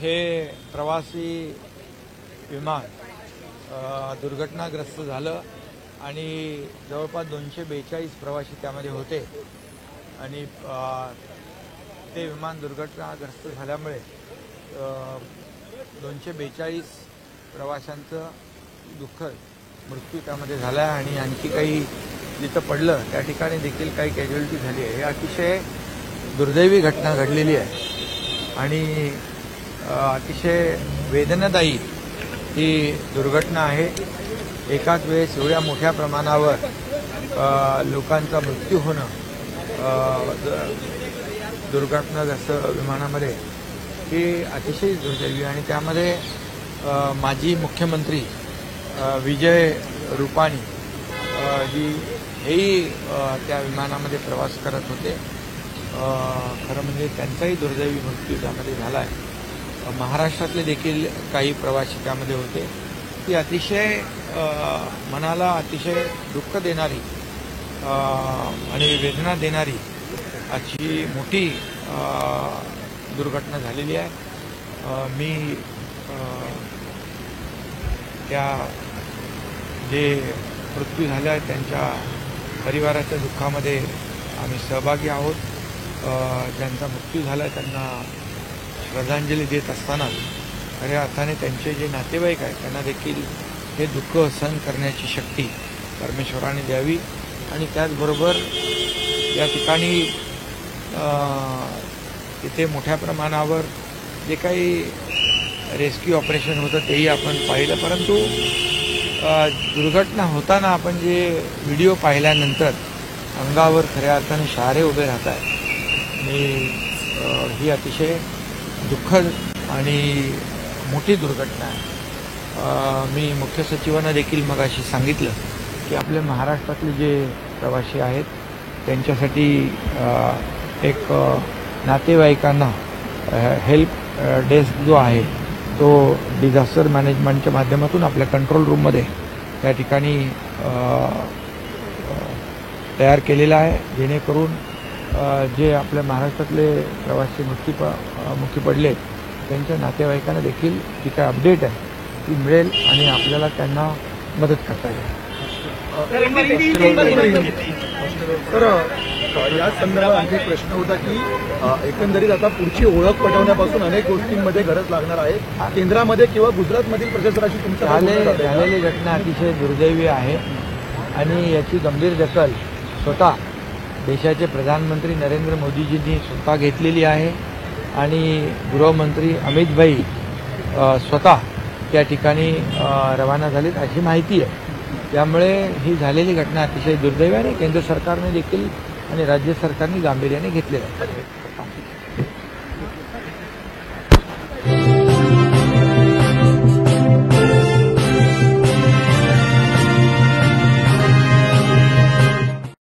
हे प्रवासी विमान दुर्घटनाग्रस्त झालं आणि जवळपास 242 प्रवासी त्यामध्ये होते आणि ते विमान दुर्घटनाग्रस्त झाल्यामुळे 242 प्रवाशांचं दुःखद मृत्यू त्यामध्ये झाला आणि आणखी काही जिथं पडलं त्या ठिकाणी देखील काही कॅज्युअलिटी झाली आहे. हे अतिशय दुर्दैवी घटना घडलेली आहे आणि अतिशय वेदनादायी ही दुर्घटना आहे. एकाच वेळेस एवढ्या मोठ्या प्रमाणावर लोकांचा मृत्यू होणं दुर्घटनाग्रस्त विमानामध्ये हे अतिशय दुर्दैवी आणि त्यामध्ये माजी मुख्यमंत्री विजय रुपाणी हेही त्या विमानामध्ये प्रवास करत होते. खरं म्हणजे त्यांचाही दुर्दैवी मृत्यू त्यामध्ये झाला आहे. महाराष्ट्रातले देखील काही प्रवासी त्यामध्ये होते. ती अतिशय मनाला अतिशय दुःख देणारी आणि वेदना देणारी अशी मोठी दुर्घटना झालेली आहे. मी त्या जे मृत्यू झाले आहेत त्यांच्या परिवाराच्या दुःखामध्ये आम्ही सहभागी आहोत. ज्यांचा मृत्यू झाला आहे त्यांना श्रद्धांजली देत असताना खऱ्या अर्थाने त्यांचे जे नातेवाईक आहेत त्यांना देखील हे दुःख सहन करण्याची शक्ती परमेश्वराने द्यावी आणि त्याचबरोबर या ठिकाणी तिथे मोठ्या प्रमाणावर जे काही रेस्क्यू ऑपरेशन होतं तेही आपण पाहिलं. परंतु दुर्घटना होताना आपण जे व्हिडिओ पाहिल्यानंतर अंगावर खऱ्या अर्थाने शहारे उभे राहत आहेत आणि ही अतिशय दुःखद आणि मोठी दुर्घटना आहे. मी मुख्य सचिवांना देखील मगाशी सांगितलं की आपल्या महाराष्ट्रातले जे प्रवासी आहेत त्यांच्यासाठी एक नातेवाईकांना हेल्प डेस्क जो आहे तो डिझास्टर मॅनेजमेंटच्या माध्यमातून आपल्या कंट्रोल रूममध्ये त्या ठिकाणी तयार केलेला आहे, जेणेकरून जे आपल्या महाराष्ट्रातले प्रवासी मृत्यू पडले त्यांच्या नातेवाईकांना देखील जी काय अपडेट आहे ती मिळेल आणि आपल्याला त्यांना मदत करता येईल. तर या संदर्भात आणखी प्रश्न होता की एकंदरीत आता पुढची ओळख पटवण्यापासून अनेक गोष्टींमध्ये गरज लागणार आहे. केंद्रामध्ये किंवा गुजरातमधील प्रशासनाशी तुमच्या झालेली घटना अतिशय दुर्दैवी आहे आणि याची गंभीर दखल स्वतः देशाचे प्रधानमंत्री नरेंद्र मोदीजींनी स्वतः घेतलेली आहे आणि गृहमंत्री अमित भाई स्वतः त्या ठिकाणी रवाना झालेत अशी माहिती आहे. त्यामुळे ही झालेली घटना अतिशय दुर्दैवी आणि केंद्र सरकारने देखील आणि राज्य सरकारने गांभीर्याने घेतलेली आहे.